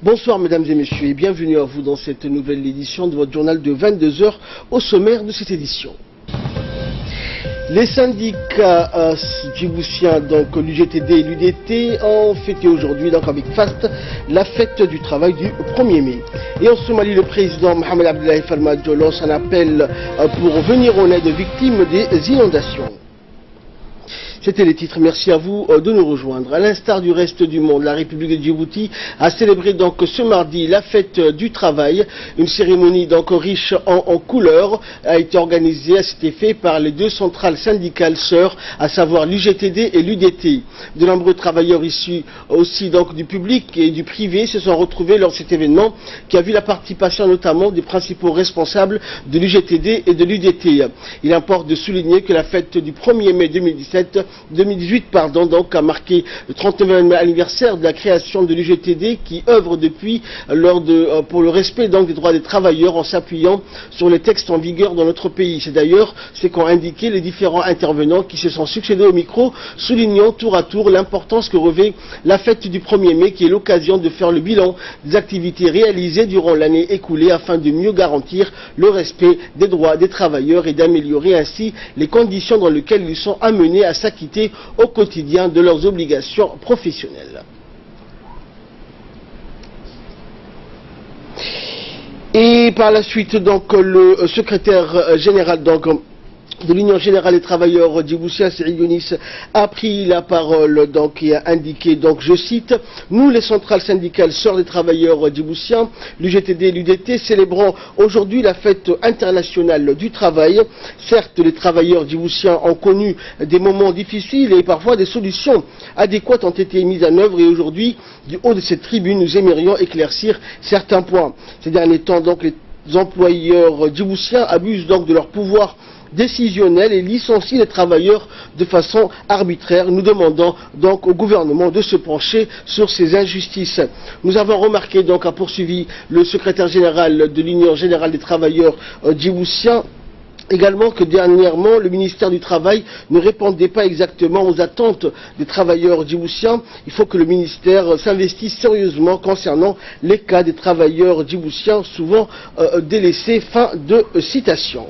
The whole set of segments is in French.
Bonsoir mesdames et messieurs et bienvenue à vous dans cette nouvelle édition de votre journal de 22 heures au sommaire de cette édition. Les syndicats djiboutiens, donc l'UGTD et l'UDT, ont fêté aujourd'hui, donc avec faste, la fête du travail du 1er mai. Et en Somalie, le président Mohamed Abdullahi Farmajo lance un appel pour venir en aide aux victimes des inondations. C'était les titres, merci à vous de nous rejoindre. À l'instar du reste du monde, la République de Djibouti a célébré donc ce mardi la fête du travail. Une cérémonie donc riche en couleurs a été organisée à cet effet par les deux centrales syndicales sœurs, à savoir l'UGTD et l'UDT. De nombreux travailleurs issus aussi donc du public et du privé se sont retrouvés lors de cet événement qui a vu la participation notamment des principaux responsables de l'UGTD et de l'UDT. Il importe de souligner que la fête du 1er mai 2018 donc a marqué le 39e anniversaire de la création de l'UGTD qui œuvre depuis pour le respect donc des droits des travailleurs en s'appuyant sur les textes en vigueur dans notre pays. C'est d'ailleurs ce qu'ont indiqué les différents intervenants qui se sont succédés au micro, soulignant tour à tour l'importance que revêt la fête du 1er mai qui est l'occasion de faire le bilan des activités réalisées durant l'année écoulée afin de mieux garantir le respect des droits des travailleurs et d'améliorer ainsi les conditions dans lesquelles ils sont amenés à s'acquitter au quotidien de leurs obligations professionnelles. Et par la suite, donc, le secrétaire général de l'Union générale des travailleurs djiboutiens, Saïd Younis, a pris la parole et a indiqué, je cite, « Nous, les centrales syndicales sœurs des travailleurs djiboutiens, l'UGTD et l'UDT, célébrons aujourd'hui la fête internationale du travail. Certes, les travailleurs djiboutiens ont connu des moments difficiles et parfois des solutions adéquates ont été mises en œuvre et aujourd'hui, du haut de cette tribune, nous aimerions éclaircir certains points. Ces derniers temps, les employeurs djiboutiens abusent de leur pouvoir décisionnel et licencie les travailleurs de façon arbitraire. Nous demandons donc au gouvernement de se pencher sur ces injustices. Nous avons remarqué a poursuivi le secrétaire général de l'Union générale des travailleurs djiboutiens, également que dernièrement le ministère du Travail ne répondait pas exactement aux attentes des travailleurs djiboutiens. Il faut que le ministère s'investisse sérieusement concernant les cas des travailleurs djiboutiens souvent délaissés. Fin de citation.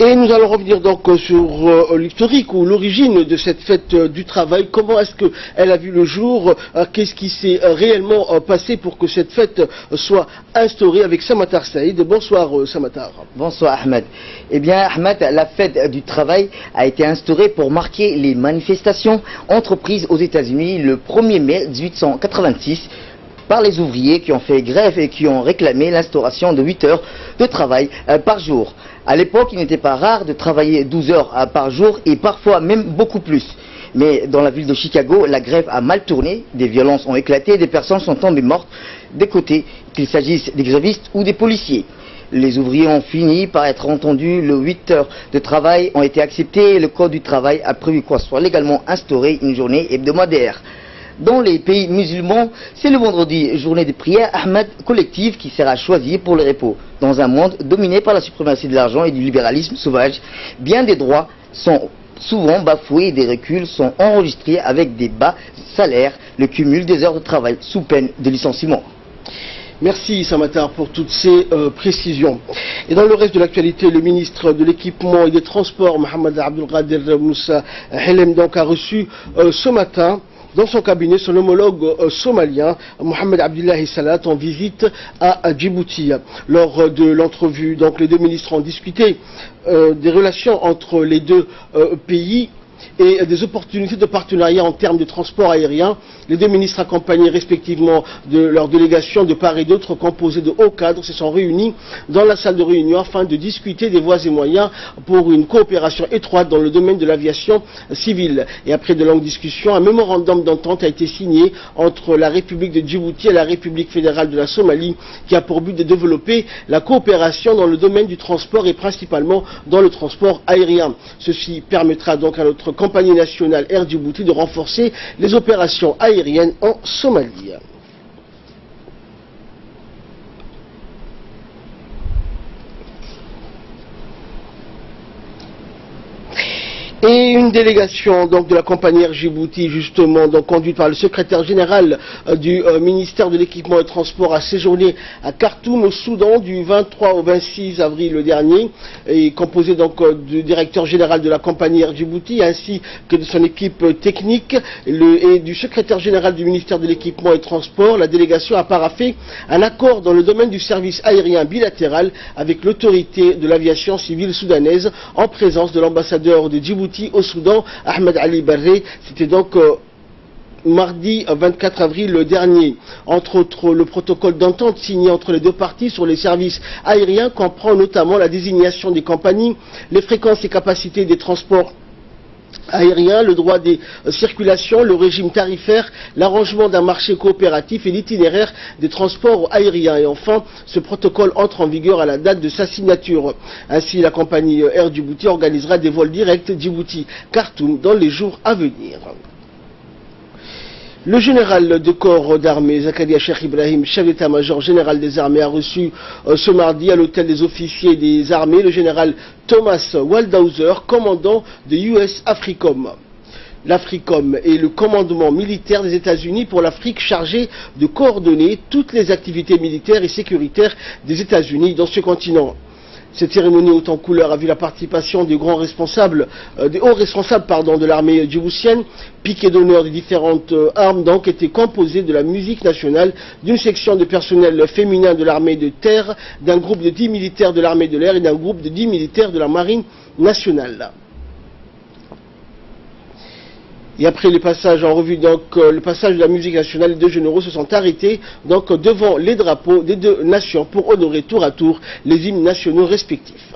Et nous allons revenir sur l'historique ou l'origine de cette fête du travail. Comment est-ce qu'elle a vu le jour? Qu'est-ce qui s'est réellement passé pour que cette fête soit instaurée avec Samatar Saïd? Bonsoir Samatar. Bonsoir Ahmed. Eh bien Ahmed, la fête du travail a été instaurée pour marquer les manifestations entreprises aux États-Unis le 1er mai 1886 par les ouvriers qui ont fait grève et qui ont réclamé l'instauration de 8 heures de travail par jour. À l'époque, il n'était pas rare de travailler 12 heures par jour et parfois même beaucoup plus. Mais dans la ville de Chicago, la grève a mal tourné, des violences ont éclaté, des personnes sont tombées mortes des côtés, qu'il s'agisse des grévistes ou des policiers. Les ouvriers ont fini par être entendus, les 8 heures de travail ont été acceptées et le code du travail a prévu qu'on soit légalement instauré une journée hebdomadaire. Dans les pays musulmans, c'est le vendredi, journée de prière Ahmed collective qui sera choisie pour le repos. Dans un monde dominé par la suprématie de l'argent et du libéralisme sauvage, bien des droits sont souvent bafoués et des reculs sont enregistrés avec des bas salaires, le cumul des heures de travail sous peine de licenciement. Merci Samatar pour toutes ces précisions. Et dans le reste de l'actualité, le ministre de l'équipement et des transports, Mohamed Abdelkader Moussa Helem, a reçu ce matin dans son cabinet son homologue somalien, Mohamed Abdullahi Salat, en visite à Djibouti. Lors de l'entrevue, les deux ministres ont discuté des relations entre les deux pays et des opportunités de partenariat en termes de transport aérien. Les deux ministres accompagnés respectivement de leur délégation de part et d'autre composée de hauts cadres se sont réunis dans la salle de réunion afin de discuter des voies et moyens pour une coopération étroite dans le domaine de l'aviation civile. Et après de longues discussions, un mémorandum d'entente a été signé entre la République de Djibouti et la République fédérale de la Somalie qui a pour but de développer la coopération dans le domaine du transport et principalement dans le transport aérien. Ceci permettra donc à notre compagnie nationale Air Djibouti de renforcer les opérations aériennes en Somalie. Et une délégation donc de la compagnie Air Djibouti, justement, donc conduite par le secrétaire général du ministère de l'Équipement et des Transports, a séjourné à Khartoum, au Soudan, du 23 au 26 avril dernier, et composée donc du directeur général de la compagnie Air Djibouti, ainsi que de son équipe technique et du secrétaire général du ministère de l'Équipement et des Transports. La délégation a paraphé un accord dans le domaine du service aérien bilatéral avec l'autorité de l'aviation civile soudanaise, en présence de l'ambassadeur de Djibouti au Soudan, Ahmed Ali Barré. C'était donc mardi 24 avril dernier. Entre autres, le protocole d'entente signé entre les deux parties sur les services aériens comprend notamment la désignation des compagnies, les fréquences et capacités des transports aérien, le droit des circulations, le régime tarifaire, l'arrangement d'un marché coopératif et l'itinéraire des transports aériens. Et enfin, ce protocole entre en vigueur à la date de sa signature. Ainsi, la compagnie Air Djibouti organisera des vols directs Djibouti-Khartoum dans les jours à venir. Le général de corps d'armée, Zakaria Cheikh Ibrahim, chef d'état-major général des armées, a reçu ce mardi à l'hôtel des officiers des armées le général Thomas Waldhauser, commandant de US AFRICOM. L'AFRICOM est le commandement militaire des États-Unis pour l'Afrique, chargé de coordonner toutes les activités militaires et sécuritaires des États-Unis dans ce continent. Cette cérémonie haute en couleur a vu la participation des hauts responsables de l'armée djiboutienne. Piquet d'honneur des différentes armes donc étaient composées de la musique nationale, d'une section de personnel féminin de l'armée de terre, d'un groupe de 10 militaires de l'armée de l'air et d'un groupe de 10 militaires de la marine nationale. Et après le passage en revue, donc le passage de la musique nationale, les deux généraux se sont arrêtés donc devant les drapeaux des deux nations pour honorer tour à tour les hymnes nationaux respectifs.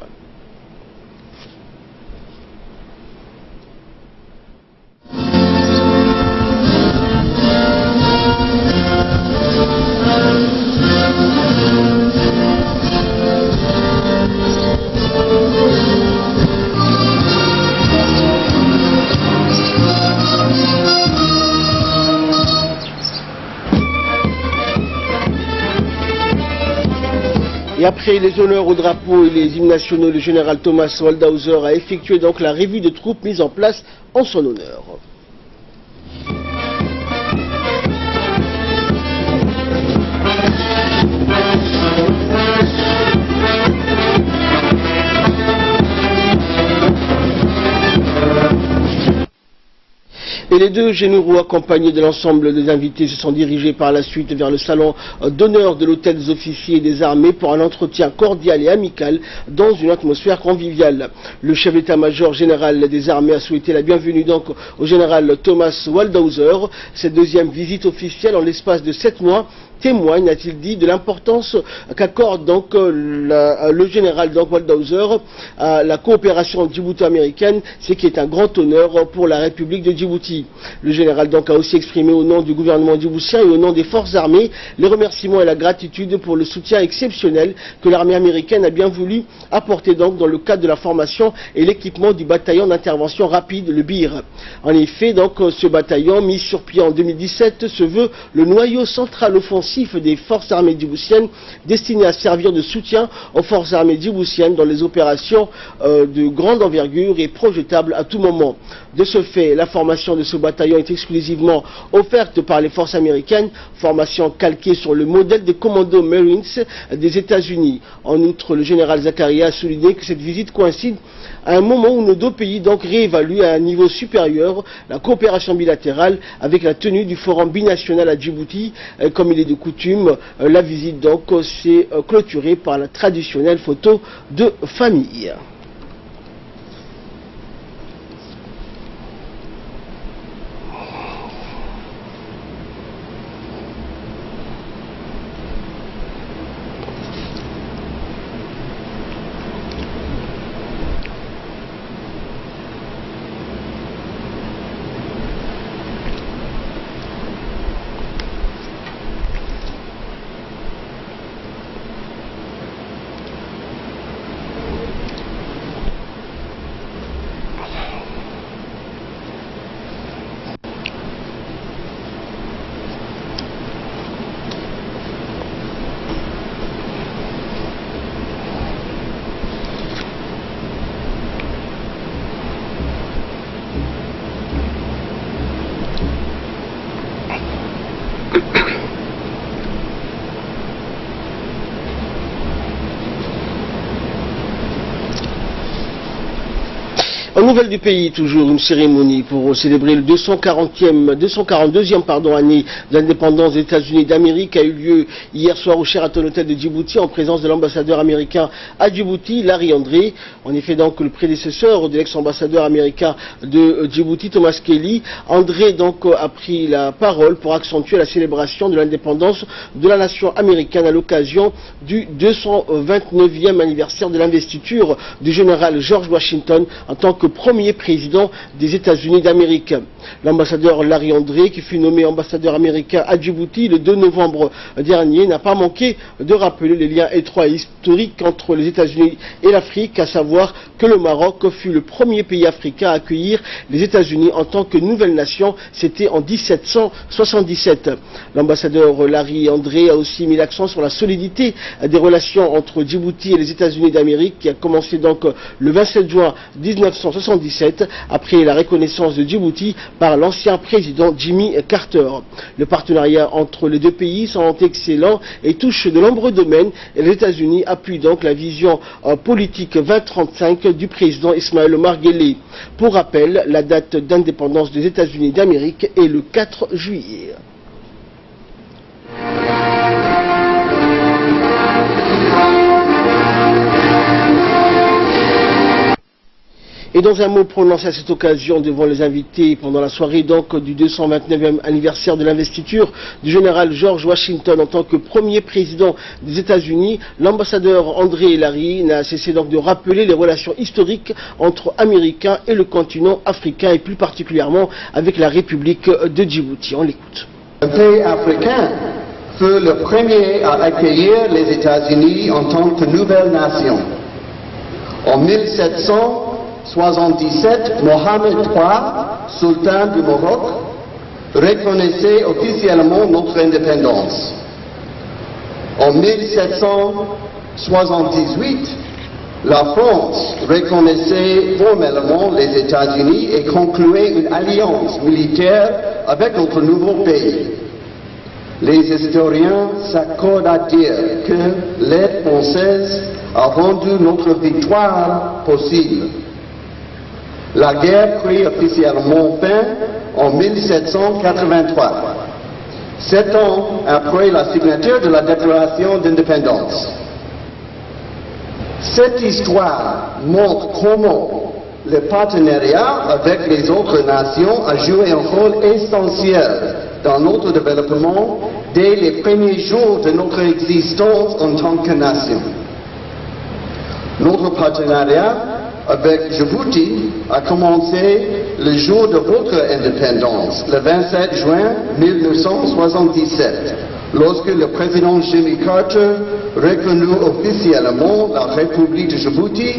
Et après les honneurs au drapeau et les hymnes nationaux, le général Thomas Waldhauser a effectué donc la revue de troupes mise en place en son honneur. Et les deux généraux, accompagnés de l'ensemble des invités, se sont dirigés par la suite vers le salon d'honneur de l'hôtel des officiers des armées pour un entretien cordial et amical dans une atmosphère conviviale. Le chef d'état-major général des armées a souhaité la bienvenue donc au général Thomas Waldhauser. Cette deuxième visite officielle en l'espace de 7 mois témoigne, a-t-il dit, de l'importance qu'accorde donc le général Waldhauser à la coopération djibouto-américaine, ce qui est un grand honneur pour la République de Djibouti. Le général donc a aussi exprimé au nom du gouvernement djiboutien et au nom des forces armées les remerciements et la gratitude pour le soutien exceptionnel que l'armée américaine a bien voulu apporter donc dans le cadre de la formation et l'équipement du bataillon d'intervention rapide, le BIR. En effet, donc ce bataillon, mis sur pied en 2017, se veut le noyau central offensif des forces armées djiboutiennes, destiné à servir de soutien aux forces armées djiboutiennes dans les opérations de grande envergure et projetables à tout moment. De ce fait, la formation de ce bataillon est exclusivement offerte par les forces américaines, formation calquée sur le modèle des commandos Marines des États-Unis. En outre, le général Zakaria a souligné que cette visite coïncide à un moment où nos deux pays donc réévaluent à un niveau supérieur la coopération bilatérale avec la tenue du forum binational à Djibouti. Comme il est de coutume, la visite donc s'est clôturée par la traditionnelle photo de famille. Nouvelle du pays, toujours une cérémonie pour célébrer le 242e année de l'indépendance des États-Unis d'Amérique a eu lieu hier soir au Sheraton Hotel de Djibouti en présence de l'ambassadeur américain à Djibouti, Larry André. En effet, donc, le prédécesseur de l'ex-ambassadeur américain de Djibouti, Thomas Kelly. André donc a pris la parole pour accentuer la célébration de l'indépendance de la nation américaine à l'occasion du 229e anniversaire de l'investiture du général George Washington en tant que premier président des États-Unis d'Amérique. L'ambassadeur Larry André, qui fut nommé ambassadeur américain à Djibouti le 2 novembre dernier, n'a pas manqué de rappeler les liens étroits et historiques entre les États-Unis et l'Afrique, à savoir que le Maroc fut le premier pays africain à accueillir les États-Unis en tant que nouvelle nation, c'était en 1777. L'ambassadeur Larry André a aussi mis l'accent sur la solidité des relations entre Djibouti et les États-Unis d'Amérique, qui a commencé donc le 27 juin 1977, après la reconnaissance de Djibouti par l'ancien président Jimmy Carter. Le partenariat entre les deux pays sont excellent et touche de nombreux domaines, et les États-Unis appuient donc la vision politique 2035 du président Ismaël Omar Guelleh. Pour rappel, la date d'indépendance des États-Unis d'Amérique est le 4 juillet. Et dans un mot prononcé à cette occasion devant les invités pendant la soirée donc du 229e anniversaire de l'investiture du général George Washington en tant que premier président des États-Unis, l'ambassadeur André Larry n'a cessé donc de rappeler les relations historiques entre Américains et le continent africain et plus particulièrement avec la République de Djibouti. On l'écoute. Le pays africain fut le premier à accueillir les États-Unis en tant que nouvelle nation. En 1777, Mohammed III, sultan du Maroc, reconnaissait officiellement notre indépendance. En 1778, la France reconnaissait formellement les États-Unis et concluait une alliance militaire avec notre nouveau pays. Les historiens s'accordent à dire que l'aide française a rendu notre victoire possible. La guerre prit officiellement fin en 1783, 7 ans après la signature de la Déclaration d'indépendance. Cette histoire montre comment le partenariat avec les autres nations a joué un rôle essentiel dans notre développement dès les premiers jours de notre existence en tant que nation. Notre partenariat avec Djibouti a commencé le jour de votre indépendance, le 27 juin 1977, lorsque le président Jimmy Carter reconnut officiellement la République de Djibouti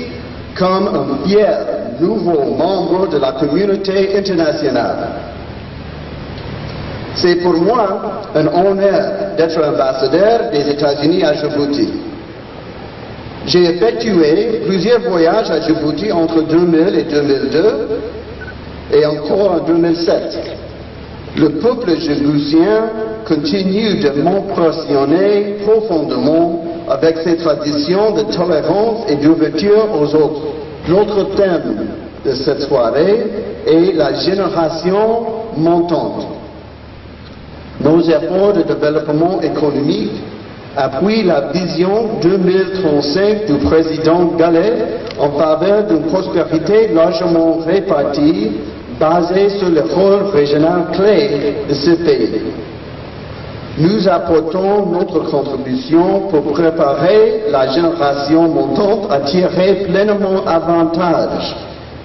comme un fier nouveau membre de la communauté internationale. C'est pour moi un honneur d'être ambassadeur des États-Unis à Djibouti. J'ai effectué plusieurs voyages à Djibouti entre 2000 et 2002 et encore en 2007. Le peuple djiboutien continue de m'impressionner profondément avec ses traditions de tolérance et d'ouverture aux autres. Notre thème de cette soirée est la génération montante. Nos efforts de développement économique appuient la vision 2035 du président Guelleh en faveur d'une prospérité largement répartie, basée sur le rôle régional clé de ce pays. Nous apportons notre contribution pour préparer la génération montante à tirer pleinement avantage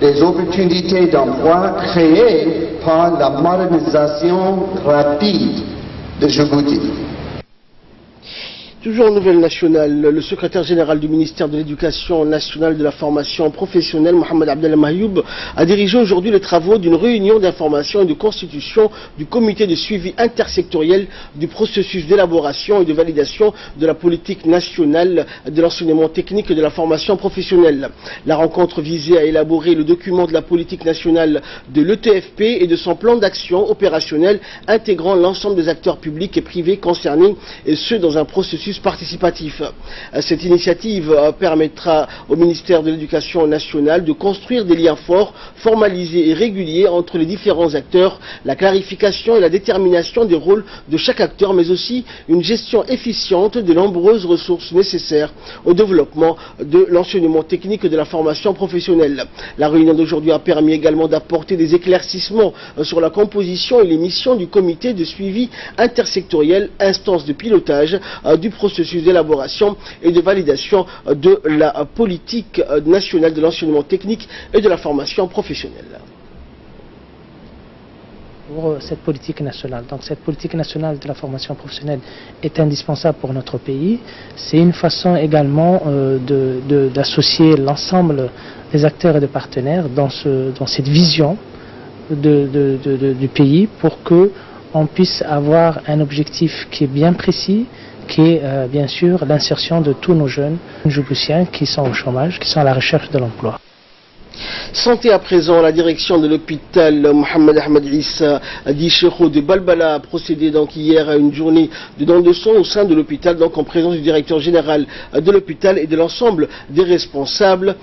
des opportunités d'emploi créées par la modernisation rapide de Djibouti. Toujours en nouvelle nationale, le secrétaire général du ministère de l'Éducation nationale et de la formation professionnelle, Mohamed Abdellah Mayoub, a dirigé aujourd'hui les travaux d'une réunion d'information et de constitution du comité de suivi intersectoriel du processus d'élaboration et de validation de la politique nationale de l'enseignement technique et de la formation professionnelle. La rencontre visait à élaborer le document de la politique nationale de l'ETFP et de son plan d'action opérationnel intégrant l'ensemble des acteurs publics et privés concernés, et ce dans un processus processus participatif. Cette initiative permettra au ministère de l'Éducation nationale de construire des liens forts, formalisés et réguliers entre les différents acteurs, la clarification et la détermination des rôles de chaque acteur, mais aussi une gestion efficiente de nombreuses ressources nécessaires au développement de l'enseignement technique et de la formation professionnelle. La réunion d'aujourd'hui a permis également d'apporter des éclaircissements sur la composition et les missions du comité de suivi intersectoriel, instance de pilotage du processus d'élaboration et de validation de la politique nationale de l'enseignement technique et de la formation professionnelle. Pour cette politique nationale. Donc cette politique nationale de la formation professionnelle est indispensable pour notre pays. C'est une façon également d'associer l'ensemble des acteurs et des partenaires dans cette vision du pays pour qu'on puisse avoir un objectif qui est bien précis, qui est bien sûr l'insertion de tous nos jeunes djiboutiens qui sont au chômage, qui sont à la recherche de l'emploi. Santé à présent, la direction de l'hôpital Mohamed Ahmed Issa Dichero de Balbala a procédé donc hier à une journée de don de sang au sein de l'hôpital, donc en présence du directeur général de l'hôpital et de l'ensemble des responsables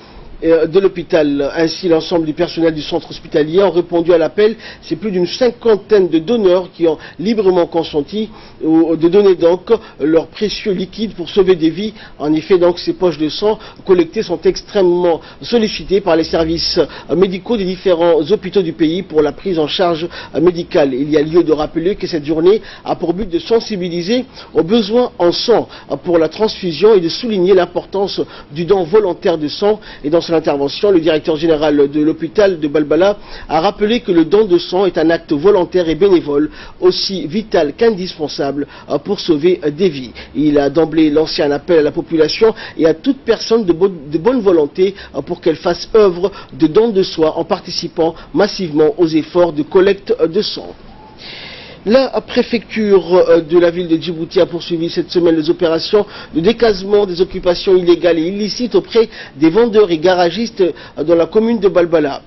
de l'hôpital. Ainsi, l'ensemble du personnel du centre hospitalier ont répondu à l'appel. C'est plus d'une cinquantaine de donneurs qui ont librement consenti de donner donc leur précieux liquide pour sauver des vies. En effet, donc, ces poches de sang collectées sont extrêmement sollicitées par les services médicaux des différents hôpitaux du pays pour la prise en charge médicale. Il y a lieu de rappeler que cette journée a pour but de sensibiliser aux besoins en sang pour la transfusion et de souligner l'importance du don volontaire de sang. Et dans son intervention, le directeur général de l'hôpital de Balbala a rappelé que le don de sang est un acte volontaire et bénévole, aussi vital qu'indispensable pour sauver des vies. Il a d'emblée lancé un appel à la population et à toute personne de bonne volonté pour qu'elle fasse œuvre de don de soi en participant massivement aux efforts de collecte de sang. La préfecture de la ville de Djibouti a poursuivi cette semaine les opérations de décasement des occupations illégales et illicites auprès des vendeurs et garagistes dans la commune de Balbala.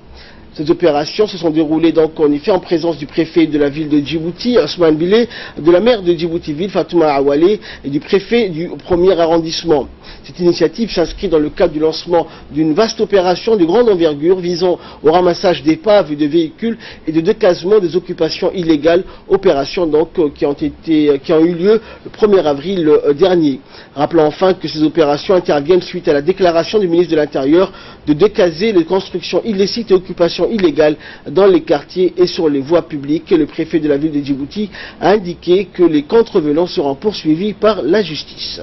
Ces opérations se sont déroulées donc en effet en présence du préfet de la ville de Djibouti, Ousmane Bilé, de la maire de Djibouti-Ville, Fatouma Awale, et du préfet du premier arrondissement. Cette initiative s'inscrit dans le cadre du lancement d'une vaste opération de grande envergure visant au ramassage d'épaves et de véhicules et de décasement des occupations illégales, opérations donc qui ont eu lieu le 1er avril dernier. Rappelons enfin que ces opérations interviennent suite à la déclaration du ministre de l'Intérieur de décaser les constructions illicites et occupations illégales dans les quartiers et sur les voies publiques. Le préfet de la ville de Djibouti a indiqué que les contrevenants seront poursuivis par la justice.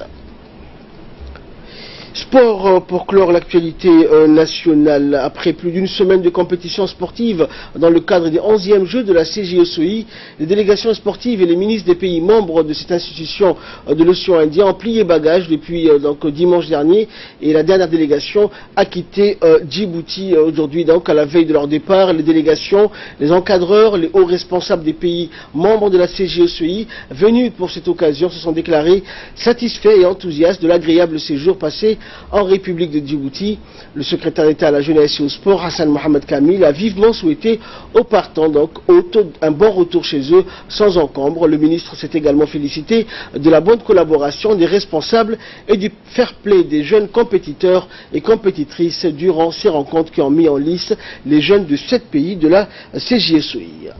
Sport pour clore l'actualité nationale. Après plus d'une semaine de compétition sportive dans le cadre des 11e Jeux de la CJSOI, les délégations sportives et les ministres des pays membres de cette institution de l'océan Indien ont plié bagages depuis donc dimanche dernier et la dernière délégation a quitté Djibouti aujourd'hui donc à la veille de leur départ. Les délégations, les encadreurs, les hauts responsables des pays membres de la CJSOI venus pour cette occasion se sont déclarés satisfaits et enthousiastes de l'agréable séjour passé en République de Djibouti. Le secrétaire d'État à la jeunesse et au sport, Hassan Mohamed Kamil, a vivement souhaité aux partants donc un bon retour chez eux sans encombre. Le ministre s'est également félicité de la bonne collaboration des responsables et du fair play des jeunes compétiteurs et compétitrices durant ces rencontres qui ont mis en lice les jeunes de 7 pays de la CJSOI.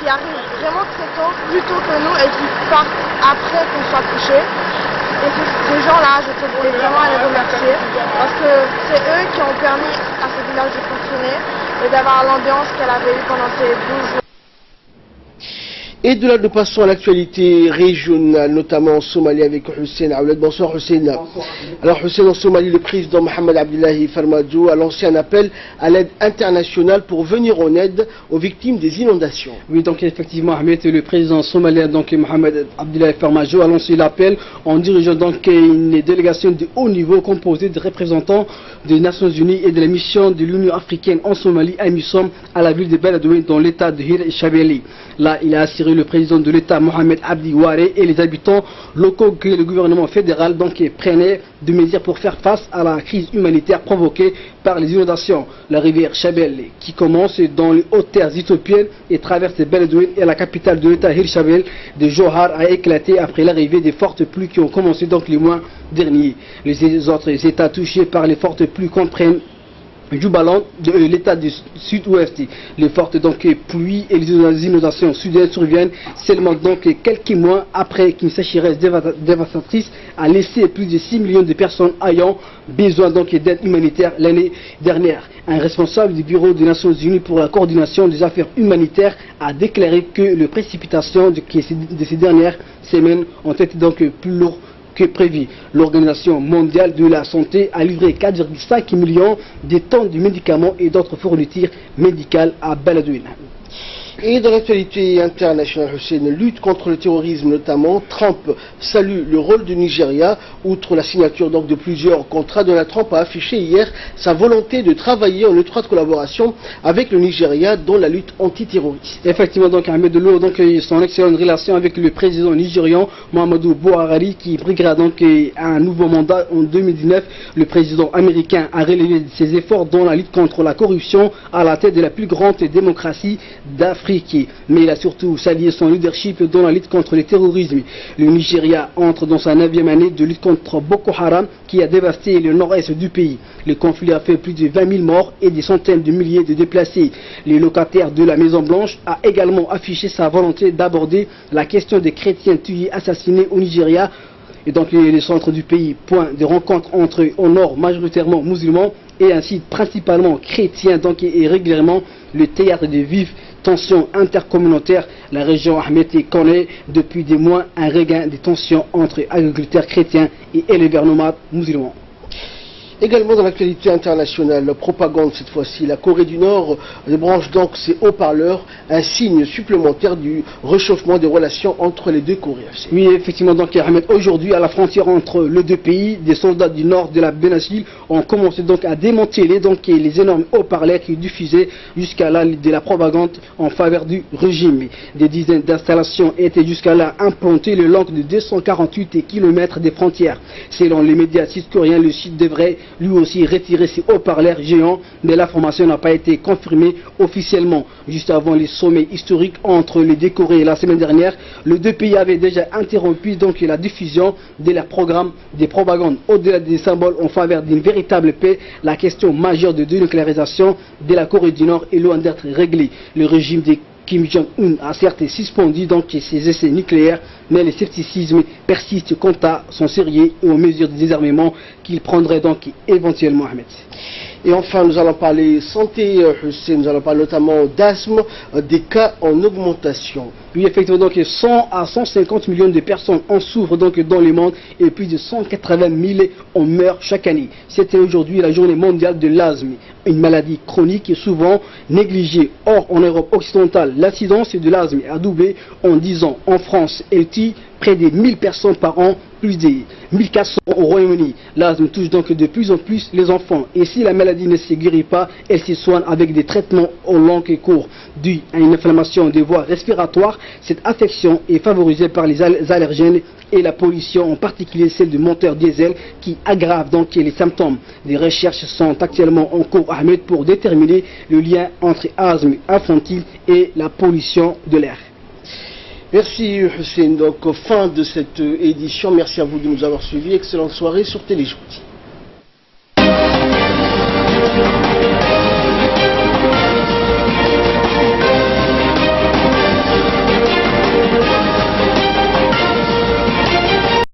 Qui arrivent vraiment très tôt, plus tôt que nous, et qui partent après qu'on soit couché. Et ces gens-là, je voulais vraiment les remercier parce que c'est eux qui ont permis à ce village de fonctionner et d'avoir l'ambiance qu'elle avait eue pendant ces 12 jours. Et de là, nous passons à l'actualité régionale, notamment en Somalie avec Hussein Aouled. Bonsoir Hussein. Bonsoir. Alors Hussein, en Somalie, le président Mohamed Abdullahi Farmajo a lancé un appel à l'aide internationale pour venir en aide aux victimes des inondations. Oui, donc effectivement, Ahmed, le président somalien, donc Mohamed Abdullahi Farmajo, a lancé l'appel en dirigeant donc une délégation de haut niveau composée de représentants des Nations Unies et de la mission de l'Union africaine en Somalie à Missom, à la ville de Beledweyne, dans l'état de Hir Shabeli. Là, il a assuré rassurer le président de l'État Mohamed Abdi Ouare et les habitants locaux que le gouvernement fédéral prenait des mesures pour faire face à la crise humanitaire provoquée par les inondations. La rivière Chabel, qui commence dans les hautes terres éthiopiennes et traverse Beledweyne et la capitale de l'État Hirshabelle de Johar, a éclaté après l'arrivée des fortes pluies qui ont commencé les mois derniers. Les autres États touchés par les fortes pluies comprennent Jubaland de l'état du sud-ouest. Les fortes pluies et les inondations soudaines surviennent seulement quelques mois après qu'une sécheresse dévastatrice a laissé plus de 6 millions de personnes ayant besoin d'aide humanitaire l'année dernière. Un responsable du Bureau des Nations Unies pour la coordination des affaires humanitaires a déclaré que les précipitations de ces dernières semaines ont été plus lourdes que prévu. L'Organisation mondiale de la santé a livré 4,5 millions de tonnes de médicaments et d'autres fournitures médicales à Beledweyne. Et dans l'actualité internationale, Hussein, lutte contre le terrorisme notamment, Trump salue le rôle du Nigeria. Outre la signature de plusieurs contrats, Donald Trump a affiché hier sa volonté de travailler en étroite collaboration avec le Nigeria dans la lutte antiterroriste. Effectivement, Ahmed Lour, son excellente relation avec le président nigérian Muhammadu Buhari, qui briguera un nouveau mandat en 2019. Le président américain a relevé ses efforts dans la lutte contre la corruption à la tête de la plus grande démocratie d'Afrique. Mais il a surtout salué son leadership dans la lutte contre le terrorisme. Le Nigeria entre dans sa 9e année de lutte contre Boko Haram qui a dévasté le nord-est du pays. Le conflit a fait plus de 20 000 morts et des centaines de milliers de déplacés. Le locataire de la Maison Blanche a également affiché sa volonté d'aborder la question des chrétiens tués assassinés au Nigeria. Et les centres du pays, point de rencontre entre au nord majoritairement musulmans et ainsi principalement chrétiens, et régulièrement le théâtre de vives tensions intercommunautaires. La région Ahmed connaît depuis des mois un regain de tensions entre agriculteurs chrétiens et éleveurs nomades musulmans. Également dans l'actualité internationale, la propagande cette fois-ci, la Corée du Nord débranche ses haut-parleurs, un signe supplémentaire du réchauffement des relations entre les deux Corées. Oui, effectivement, Ahmed, aujourd'hui à la frontière entre les deux pays, des soldats du nord de la péninsule ont commencé à démanteler les énormes haut-parleurs qui diffusaient jusqu'à là de la propagande en faveur du régime. Des dizaines d'installations étaient jusqu'à là implantées le long de 248 km des frontières. Selon les médias sud-coréens, le site devrait lui aussi retirer ses haut-parleurs géants, mais l'information n'a pas été confirmée officiellement. Juste avant les sommets historiques entre les deux Corées la semaine dernière, les deux pays avaient déjà interrompu la diffusion de leur programme de propagande. Au-delà des symboles en faveur d'une véritable paix, la question majeure de dénucléarisation de la Corée du Nord est loin d'être réglée. Le régime de Kim Jong-un a certes suspendu ses essais nucléaires, mais le scepticisme persiste quant à son sérieux et aux mesures de désarmement qu'il prendrait éventuellement, Ahmed. Et enfin, nous allons parler santé, nous allons parler notamment d'asthme, des cas en augmentation. Oui, effectivement, 100 à 150 millions de personnes en souffrent dans le monde et plus de 180 000 en meurent chaque année. C'était aujourd'hui la journée mondiale de l'asthme, une maladie chronique et souvent négligée. Or, en Europe occidentale, l'incidence de l'asthme a doublé en 10 ans. En France, elle tue près de 1000 personnes par an, plus de 1400 au Royaume-Uni. L'asthme touche de plus en plus les enfants. Et si la maladie ne se guérit pas, elle se soigne avec des traitements au long et court. Dû à une inflammation des voies respiratoires, cette affection est favorisée par les allergènes et la pollution, en particulier celle du moteur diesel, qui aggrave les symptômes. Des recherches sont actuellement en cours, Ahmed, pour déterminer le lien entre asthme infantile et la pollution de l'air. Merci Hussein. Fin de cette édition. Merci à vous de nous avoir suivis. Excellente soirée sur Téléjournée.